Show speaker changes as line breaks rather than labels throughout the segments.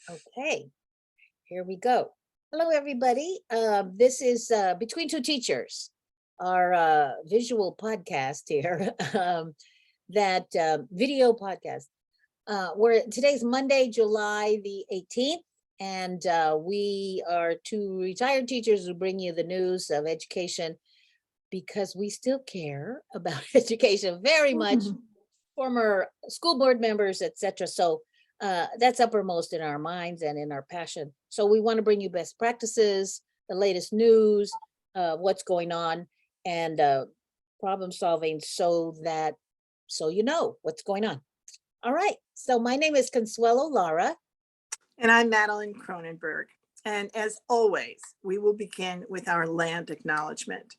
Okay, here we go. Hello, everybody. This is Between Two Teachers, our visual podcast here, that video podcast. Today's Monday, July the 18th, and we are two retired teachers who bring you the news of education because we still care about education very much. Former school board members, etc. So that's uppermost in our minds and in our passion. So we want to bring you best practices, the latest news, what's going on, and problem solving so you know what's going on. All right. So my name is Consuelo Lara.
And I'm Madeline Cronenberg. And as always, we will begin with our land acknowledgement,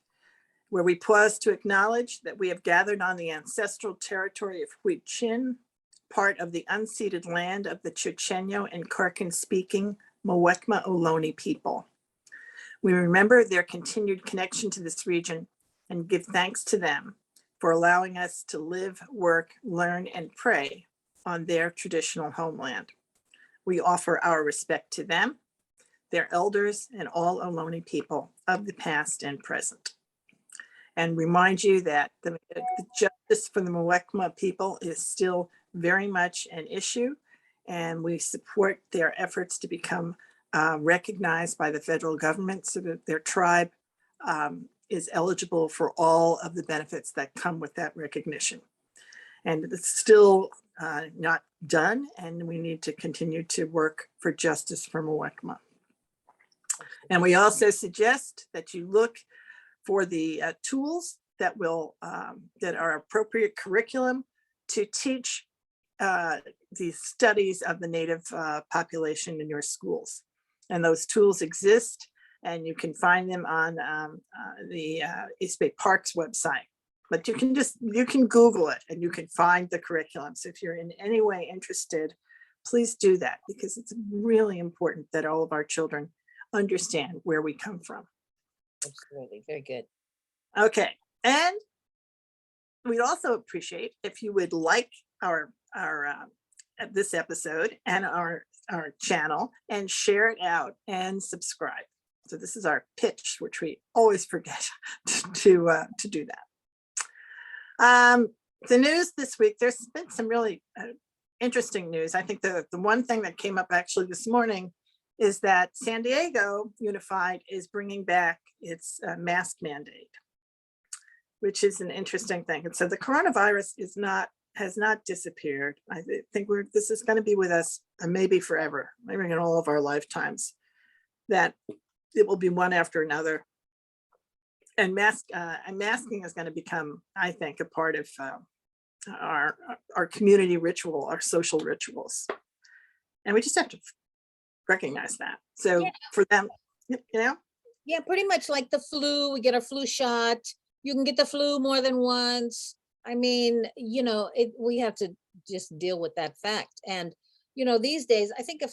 where we pause to acknowledge that we have gathered on the ancestral territory of Huichin, part of the unceded land of the Chochenyo and Karkan-speaking Muwekma Ohlone people. We remember their continued connection to this region and give thanks to them for allowing us to live, work, learn, and pray on their traditional homeland. We offer our respect to them, their elders, and all Ohlone people of the past and present. And remind you that the justice for the Muwekma people is still very much an issue, and we support their efforts to become recognized by the federal government so that their tribe is eligible for all of the benefits that come with that recognition. And it's still not done, and we need to continue to work for justice for Muwekma. And we also suggest that you look for the tools that are appropriate curriculum to teach the studies of the Native population in your schools. And those tools exist, and you can find them on the East Bay Parks website. But you can Google it and you can find the curriculum. So if you're in any way interested, please do that, because it's really important that all of our children understand where we come from.
Absolutely. Very good.
Okay. And we'd also appreciate if you would like our this episode and our channel and share it out and subscribe. So this is our pitch, which we always forget to do that. The news this week, there's been some really interesting news. I think the one thing that came up actually this morning is that San Diego Unified is bringing back its mask mandate, which is an interesting thing. And so the coronavirus has not disappeared. I think this is going to be with us maybe forever, maybe in all of our lifetimes, that it will be one after another. And masking is going to become, I think, a part of our community ritual, our social rituals. And we just have to recognize that. So yeah. For them,
yeah, pretty much like the flu. We get a flu shot. You can get the flu more than once. I mean, we have to just deal with that fact. And these days, I think if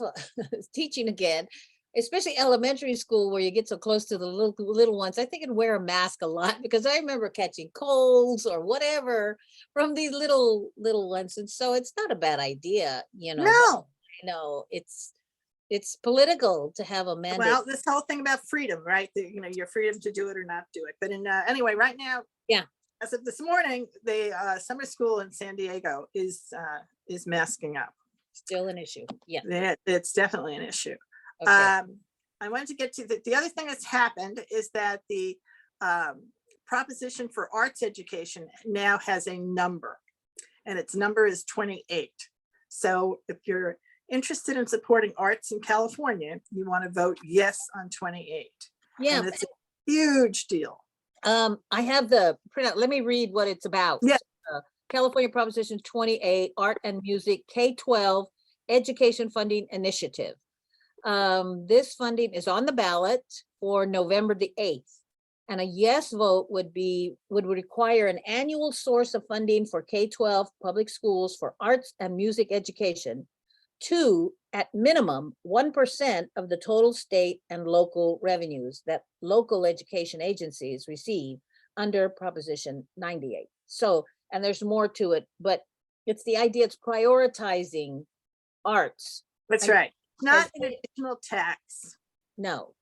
teaching again, especially elementary school, where you get so close to the little ones, I think I'd wear a mask a lot, because I remember catching colds or whatever from these little ones. And so it's not a bad idea,
No,
it's political to have a mandate.
Well, this whole thing about freedom, right? Your freedom to do it or not do it. But anyway, right now,
yeah.
As of this morning, the summer school in San Diego is masking up.
Still an issue. Yeah,
it's definitely an issue.
Okay.
I wanted to get to the other thing that's happened is that the proposition for arts education now has a number, and its number is 28. So if you're interested in supporting arts in California, you want to vote yes on 28.
Yeah,
and it's a huge deal.
I have the printout. Let me read what it's about.
Yeah.
California Proposition 28, Art and Music K-12 Education Funding Initiative. This funding is on the ballot for November the 8th. And a yes vote would require an annual source of funding for K-12 public schools for arts and music education to, at minimum, 1% of the total state and local revenues that local education agencies receive under Proposition 98. So, and there's more to it, but it's the idea, it's prioritizing arts.
That's right. not an additional tax.
No,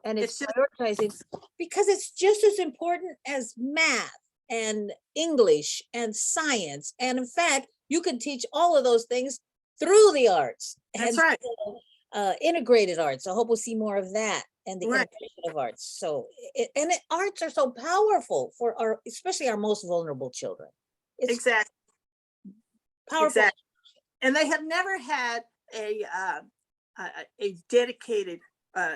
and
It's
it's
just,
prioritizing because it's just as important as math and English and science. And in fact, you can teach all of those things through the arts.
that's
And
right.
so, integrated arts. I hope we'll see more of that and the
Right.
integration of arts. So, arts are so powerful for our, especially our most vulnerable children. It's
Exactly.
powerful.
Exactly. And they have never had a dedicated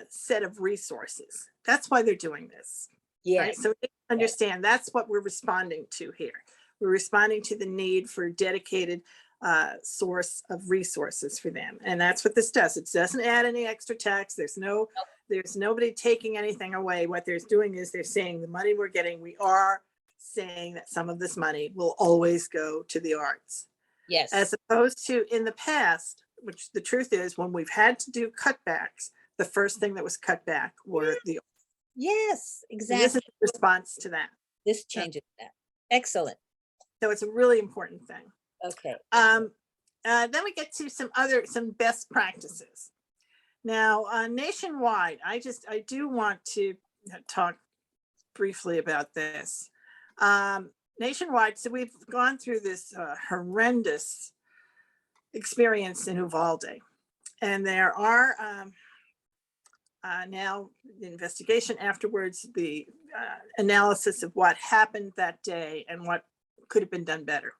set of resources. That's why they're doing this. Right?
Yes.
So we understand that's what we're responding to here. We're responding to the need for dedicated source of resources for them. And that's what this does. It doesn't add any extra tax. There's nobody taking anything away. What they're doing is they're saying the money we're getting, we are saying that some of this money will always go to the arts.
Yes.
As opposed to in the past, which the truth is when we've had to do cutbacks, the first thing that was cut back were the arts.
Yes,
And
exactly.
this is a response to that.
This changes that. Excellent.
So it's a really important thing.
Okay.
Then we get to some best practices. Now, nationwide, I do want to talk briefly about this. Nationwide, so we've gone through this horrendous experience in Uvalde, and there are now the investigation afterwards, the analysis of what happened that day and what could have been done better.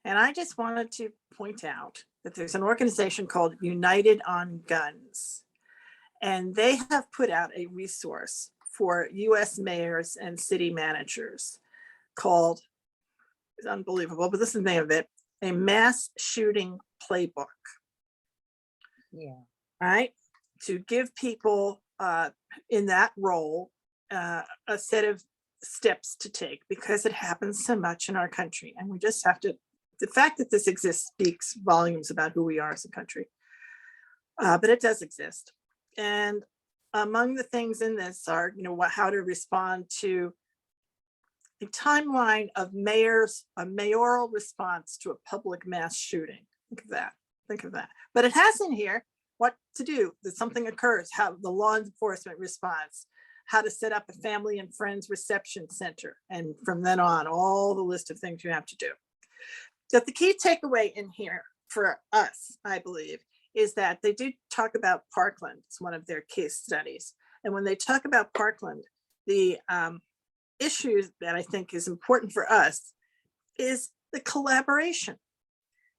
And I just wanted to point out that there's an organization called United on Guns, and they have put out a resource for US mayors and city managers called, it's unbelievable, but this is the name of it, a mass shooting playbook.
Yeah.
Right? To give people in that role a set of steps to take, because it happens so much in our country. And we just have to, the fact that this exists speaks volumes about who we are as a country. But it does exist. And among the things in this are, how to respond to a timeline of a mayoral response to a public mass shooting. Think of that. But it has in here what to do that something occurs, how the law enforcement response, how to set up a family and friends reception center. And from then on, all the list of things you have to do. But the key takeaway in here for us, I believe, is that they do talk about Parkland. It's one of their case studies. And when they talk about Parkland, the issues that I think is important for us is the collaboration.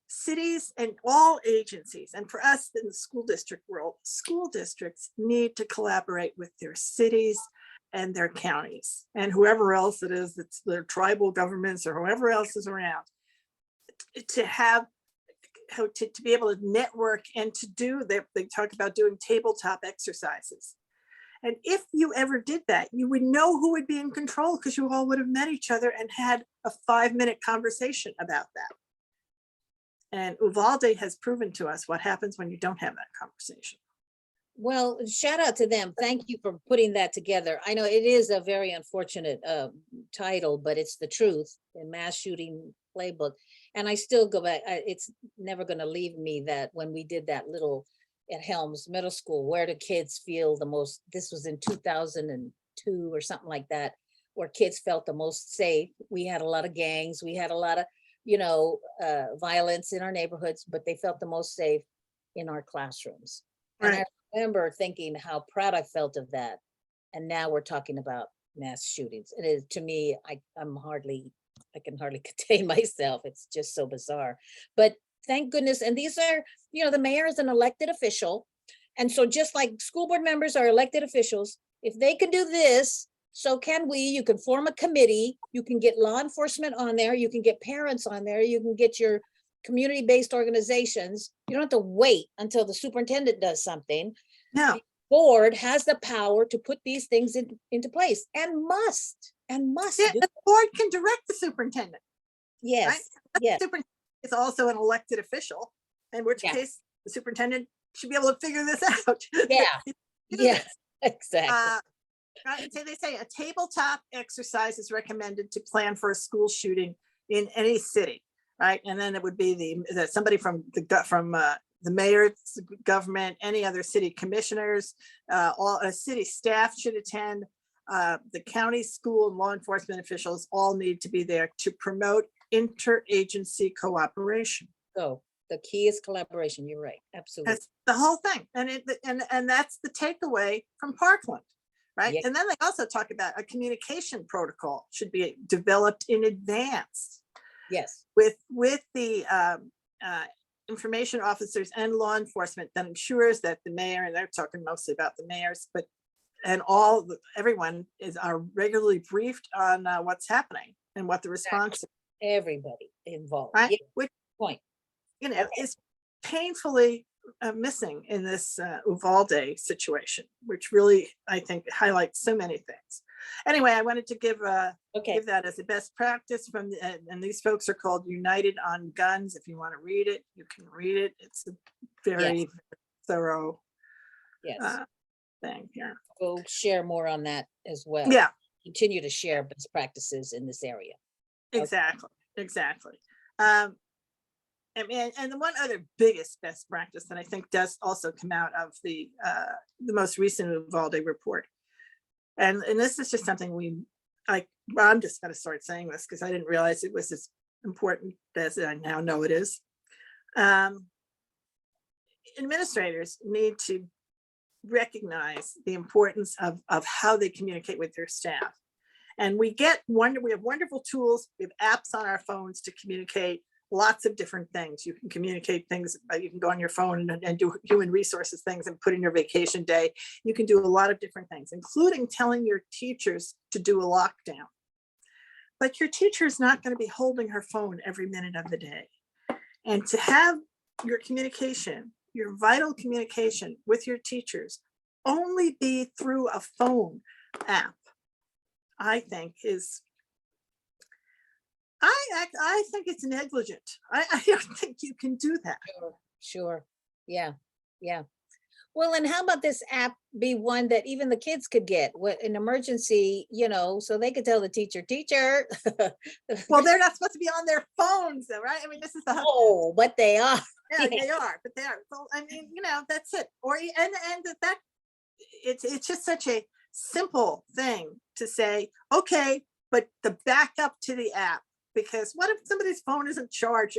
Cities and all agencies, and for us in the school district world, school districts need to collaborate with their cities and their counties and whoever else it is, that's their tribal governments or whoever else is around, to have to be able to network and to do, they talk about doing tabletop exercises. And if you ever did that, you would know who would be in control, because you all would have met each other and had a 5-minute conversation about that. And Uvalde has proven to us what happens when you don't have that conversation.
Well, shout out to them. Thank you for putting that together. I know it is a very unfortunate title, but it's the truth, the mass shooting playbook. And I still go back, it's never going to leave me that when we did that little at Helms Middle School, where do kids feel the most, this was in 2002 or something like that, where kids felt the most safe. We had a lot of gangs, we had a lot of, violence in our neighborhoods, but they felt the most safe in our classrooms.
Right.
And I remember thinking how proud I felt of that. And now we're talking about mass shootings. It is, to me, I can hardly contain myself. It's just so bizarre. But thank goodness. And these are, the mayor is an elected official. And so just like school board members are elected officials, if they can do this, so can we. You can form a committee, you can get law enforcement on there, you can get parents on there, you can get your community-based organizations. You don't have to wait until the superintendent does something.
No.
The board has the power to put these things into place and must.
Yeah, the board can direct the superintendent.
Yes.
Right?
Yes.
The superintendent is also an elected official, in which case the superintendent should be able to figure this out.
Yeah. Yeah. Exactly.
They say a tabletop exercise is recommended to plan for a school shooting in any city, right? And then it would be somebody from the mayor's government, any other city commissioners, all city staff should attend. The county, school, and law enforcement officials all need to be there to promote interagency cooperation.
So the key is collaboration. You're right. Absolutely.
That's the whole thing. And that's the takeaway from Parkland, right?
Yeah.
And then they also talk about a communication protocol should be developed in advance
Yes.
with the information officers and law enforcement that ensures that the mayor, and they're talking mostly about the mayors, but and everyone are regularly briefed on what's happening and what the response is.
Everybody involved.
Right?
Yeah.
Which,
Point.
is painfully missing in this Uvalde situation, which really, I think, highlights so many things. Anyway, I wanted to give that as a best practice from and these folks are called United on Guns. If you want to read it, you can read it. It's a very thorough thing here.
We'll share more on that as well.
Yeah.
Continue to share best practices in this area.
Exactly. And the one other biggest best practice that I think does also come out of the most recent Uvalde report, and this is just something I'm just going to start saying this because I didn't realize it was as important as I now know it is. Administrators need to recognize the importance of how they communicate with their staff. And we have wonderful tools. We have apps on our phones to communicate lots of different things. You can communicate things, you can go on your phone and do human resources things and put in your vacation day. You can do a lot of different things, including telling your teachers to do a lockdown. But your teacher is not going to be holding her phone every minute of the day. And to have your communication, your vital communication with your teachers only be through a phone app, I think I think it's negligent. I don't think you can do that.
Sure. Yeah. Well, and how about this app be one that even the kids could get an emergency, so they could tell the teacher.
Well, they're not supposed to be on their phones though, right? I mean, this is the
but they are.
Yeah, they are, but they are. So, I mean, that's it. Or that it's just such a simple thing to say, okay, but the backup to the app, because what if somebody's phone isn't charged?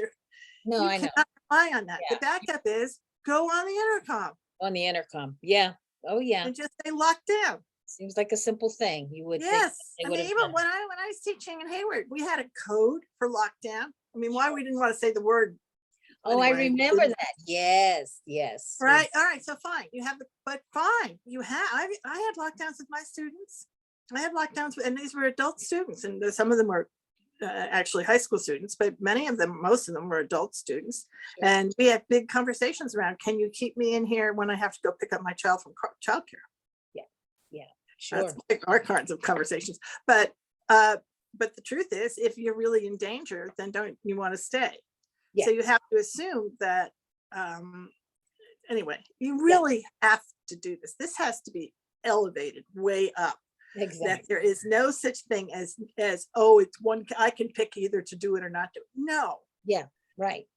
No, I know.
Cannot rely on that.
Yeah.
The backup is go on the intercom.
On the intercom. Yeah. Oh, yeah.
And just say lockdown.
Seems like a simple thing. You would
Yes.
think
I mean, even when I was teaching in Hayward, we had a code for lockdown. I mean, why we didn't want to say the word.
Oh,
anyway.
I remember that. Yes.
Right. All right. So fine. But fine. I had lockdowns with my students. I had lockdowns, and these were adult students, and some of them were actually high school students, but most of them were adult students. Sure. And we had big conversations around, can you keep me in here when I have to go pick up my child from childcare?
Yeah, sure.
That's like our kinds of conversations. But the truth is, if you're really in danger, then don't you want to stay? Yeah. So you have to assume that, anyway, you really have to do this. This has to be elevated way up. Exactly. That there is no such thing as it's one, I can pick either to do it or not do it. No.
Yeah, right.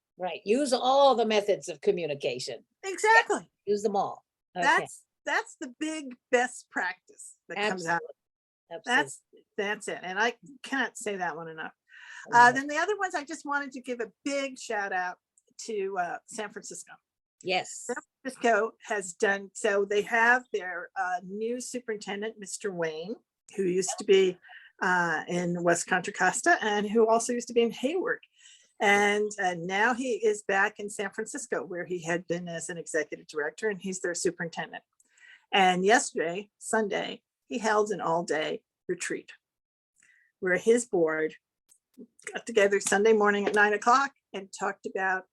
Use all the methods of communication.
Exactly.
Yeah, use them all.
Okay. That's the big best practice that comes out. Absolutely. That's it. And I cannot say that one enough. Then the other ones, I just wanted to give a big shout out to San Francisco.
Yes.
San Francisco has done, so they have their new superintendent, Mr. Wayne, who used to be in West Contra Costa and who also used to be in Hayward. And now he is back in San Francisco, where he had been as an executive director, and he's their superintendent. And yesterday, Sunday, he held an all-day retreat where his board got together Sunday morning at 9:00 and talked about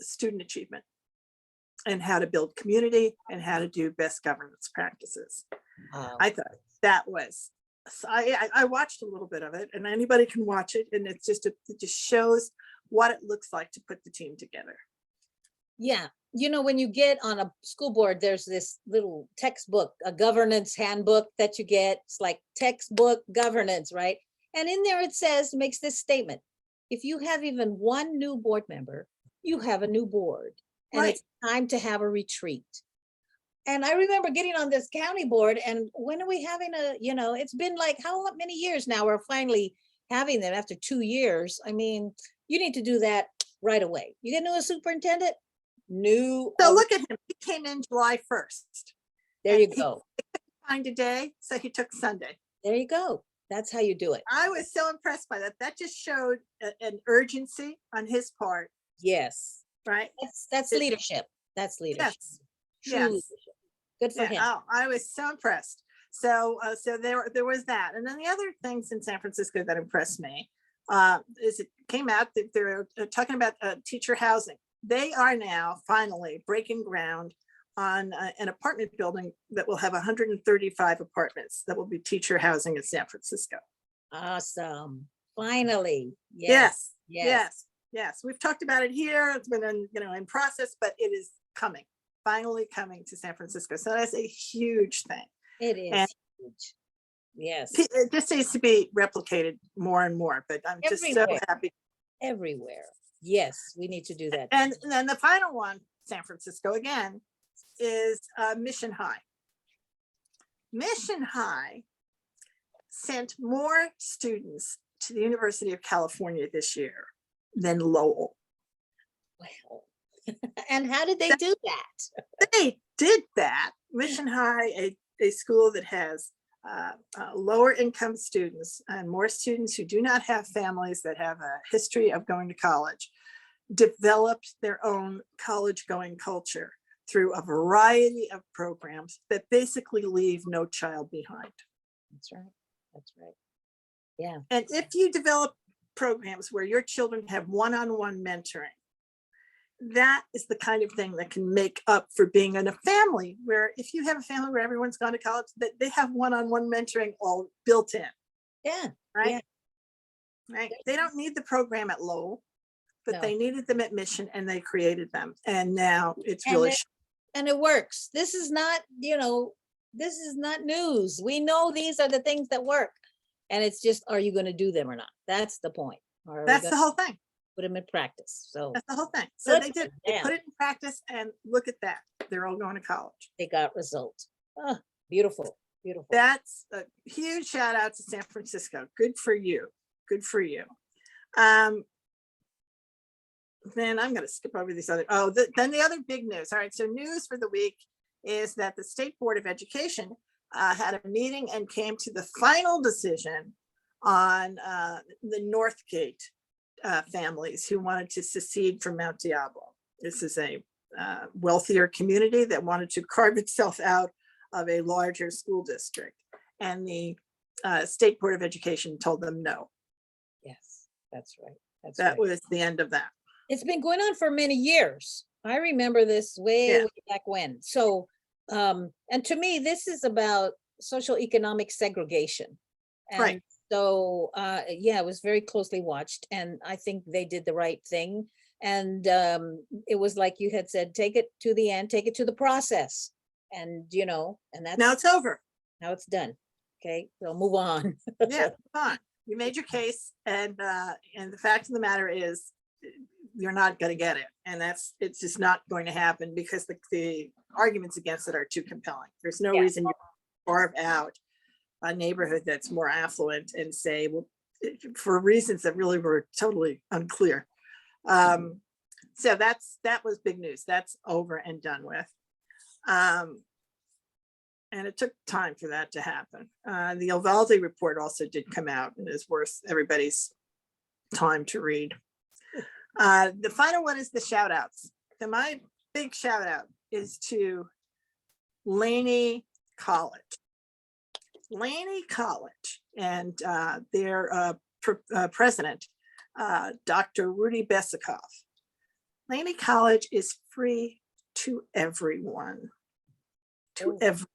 student achievement and how to build community and how to do best governance practices. I thought that was, I watched a little bit of it, and anybody can watch it, and it just shows what it looks like to put the team together.
Yeah. When you get on a school board, there's this little textbook, a governance handbook that you get. It's like textbook governance, right? And in there it makes this statement: if you have even one new board member, you have a new board. and
Right.
it's time to have a retreat. And I remember getting on this county board, and when are we having a, it's been like how many years now we're finally having them after 2 years. I mean, you need to do that right away. You get a new superintendent, new,
So look at him. He came in July 1st.
there
And
you
he
go.
find a day, so he took Sunday.
There you go. That's how you do it.
I was so impressed by that. That just showed an urgency on his part,
Yes.
right?
That's
It-
leadership. That's leadership.
Yes.
True
Yes.
leadership. Good for
Yeah.
him.
Oh, I was so impressed. So there was that, and then the other things in San Francisco that impressed me is it came out that they're talking about teacher housing. They are now finally breaking ground on an apartment building that will have 135 apartments that will be teacher housing in San Francisco.
Awesome. Finally. Yes.
Yes,
Yes.
yes, yes. We've talked about it here. It's been in process, but it is coming, finally coming to San Francisco. So that's a huge thing.
It is
And
huge. Yes.
it just needs to be replicated more and more, but I'm just so
Everywhere.
happy.
Everywhere. Yes, we need to do that.
And then the final one, San Francisco again, is Mission High. Mission High sent more students to the University of California this year than Lowell.
Well, and how did they do that?
They did that. Mission High, a school that has lower income students and more students who do not have families that have a history of going to college, developed their own college going culture through a variety of programs that basically leave no child behind.
That's right. That's right. Yeah.
And if you develop programs where your children have one-on-one mentoring, that is the kind of thing that can make up for being in a family where if you have a family where everyone's gone to college, that they have one-on-one mentoring all built in,
Yeah.
right?
Yeah.
Right. They don't need the program at Lowell, but
No.
they needed them at Mission and they created them. And now it's
And
really,
and it works. This is not, this is not news. We know these are the things that work. And it's just, are you going to do them or not? That's the point. Or are we
that's
gonna
the whole thing.
put them in practice? So
That's the whole thing. So
Good
they
for
did, they
them.
put it in practice and look at that. They're all going to college.
they got results. Oh, beautiful. Beautiful.
That's a huge shout out to San Francisco. Good for you. Good for you. Then I'm going to skip over these other. Then the other big news. All right. So news for the week is that the State Board of Education had a meeting and came to the final decision on the Northgate families who wanted to secede from Mount Diablo. This is a wealthier community that wanted to carve itself out of a larger school district. And the State Board of Education told them no.
Yes, that's right. That's
That
right.
was the end of that.
It's been going on for many years. I remember this way,
Yeah.
way back when. So, and to me, this is about social economic segregation. And
Right.
so, yeah, it was very closely watched, and I think they did the right thing. And it was like you had said, take it to the end, take it to the process. And, and that's
Now it's over.
how it's done. Okay, so move on.
Yeah, fine. You made your case, and the fact of the matter is, you're not going to get it, and it's just not going to happen because the arguments against it are too compelling. There's no
Yeah.
reason you carve out a neighborhood that's more affluent and say, well, for reasons that really were totally unclear. So that was big news. That's over and done with. And it took time for that to happen. The Uvalde report also did come out and is worth everybody's time to read. The final one is the shout outs. So my big shout out is to Laney College. Laney College and their president, Dr. Rudy Besikoff. Laney College is free to everyone. To everyone.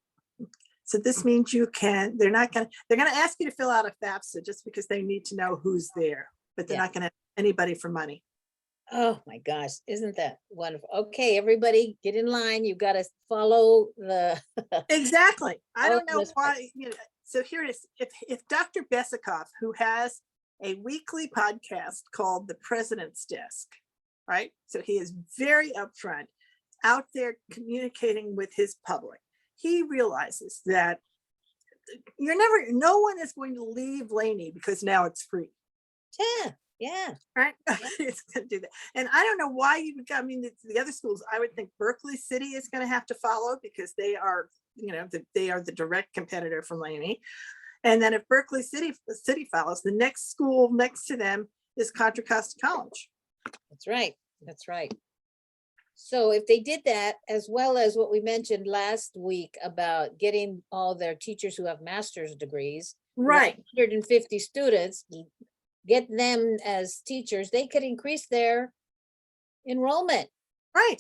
So this means they're going to ask you to fill out a FAFSA just because they need to know who's there, but they're
Yeah.
not going to anybody for money.
Oh my gosh, isn't that wonderful? Okay, everybody get in line. You've got to follow the
Exactly. I don't know
this
why. So here it is. If Dr. Besikoff, who has a weekly podcast called The President's Desk, right? So he is very upfront out there communicating with his public, he realizes that no one is going to leave Laney because now it's free.
Yeah, yeah,
Right?
yeah.
It's going to do that. And I don't know why you would, I mean, the other schools, I would think Berkeley City is going to have to follow because they are, they are the direct competitor from Laney. And then if Berkeley City follows, the next school next to them is Contra Costa College.
That's right. That's right. So if they did that, as well as what we mentioned last week about getting all their teachers who have master's degrees,
Right.
150 students, get them as teachers, they could increase their enrollment.
Right.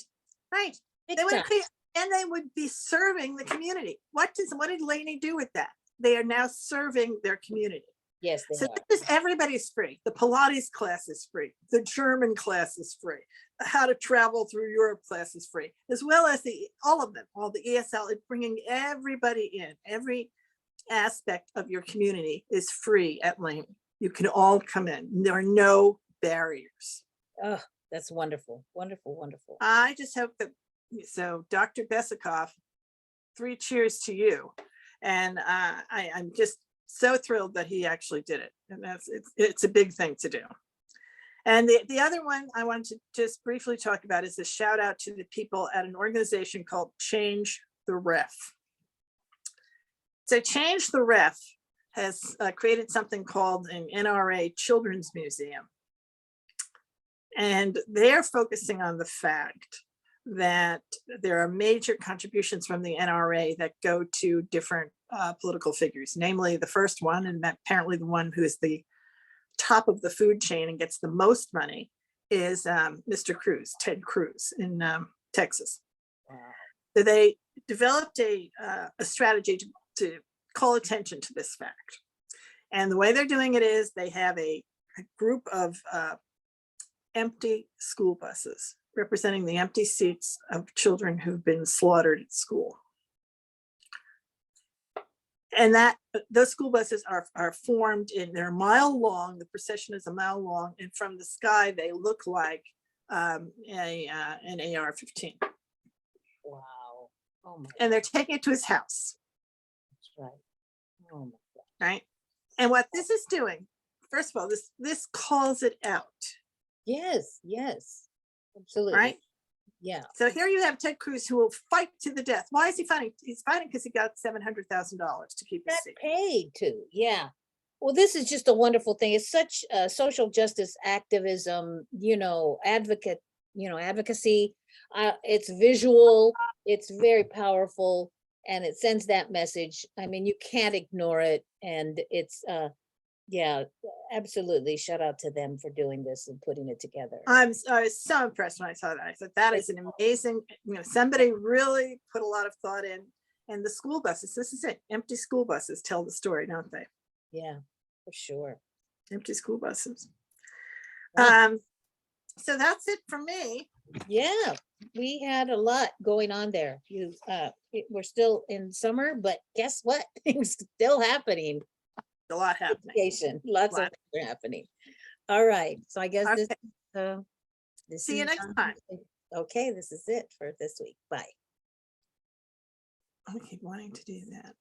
Right.
Big
They would
time.
and they would be serving the community. What did Laney do with that? They are now serving their community.
Yes, they
So
are.
this is, everybody's free. The Pilates class is free. The German class is free. How to travel through Europe class is free, as well as all of them, all the ESL, bringing everybody in. Every aspect of your community is free at Laney. You can all come in. There are no barriers.
Oh, that's wonderful. Wonderful, wonderful.
I just hope that, so Dr. Besikoff, 3 cheers to you. And I'm just so thrilled that he actually did it. And it's a big thing to do. And the other one I wanted to just briefly talk about is a shout out to the people at an organization called Change the Ref. So Change the Ref has created something called an NRA Children's Museum. And they're focusing on the fact that there are major contributions from the NRA that go to different political figures, namely the first one, and apparently the one who is the top of the food chain and gets the most money, is Mr. Cruz, Ted Cruz in Texas.
Wow.
So they developed a strategy to call attention to this fact. And the way they're doing it is they have a group of empty school buses representing the empty seats of children who've been slaughtered at school. And those school buses are formed in, they're a mile long, the procession is a mile long, and from the sky they look like an AR-15.
Wow. Oh my.
And they're taking it to his house.
That's right. Oh my God.
Right. And what this is doing, first of all, this calls it out.
Yes, yes, absolutely.
Right.
Yeah.
So here you have Ted Cruz, who will fight to the death. Why is he fighting? He's fighting because he got $700,000 to keep his
Got
seat.
paid to, yeah. Well, this is just a wonderful thing. It's such social justice activism, advocacy. It's visual, it's very powerful, and it sends that message. I mean, you can't ignore it. And it's, yeah, absolutely. Shout out to them for doing this and putting it together.
I was so impressed when I saw that. I thought that is an amazing, somebody really put a lot of thought in. And the school buses, this is it. Empty school buses tell the story, don't they?
Yeah, for sure.
Empty school buses.
Wow.
So that's it for me.
Yeah, we had a lot going on there. We're still in summer, but guess what? Things still happening.
A lot happening.
Education, lots of things are happening. All right, so I guess
Okay.
this
See you
is,
next time.
okay, this is it for this week. Bye.
I keep wanting to do that.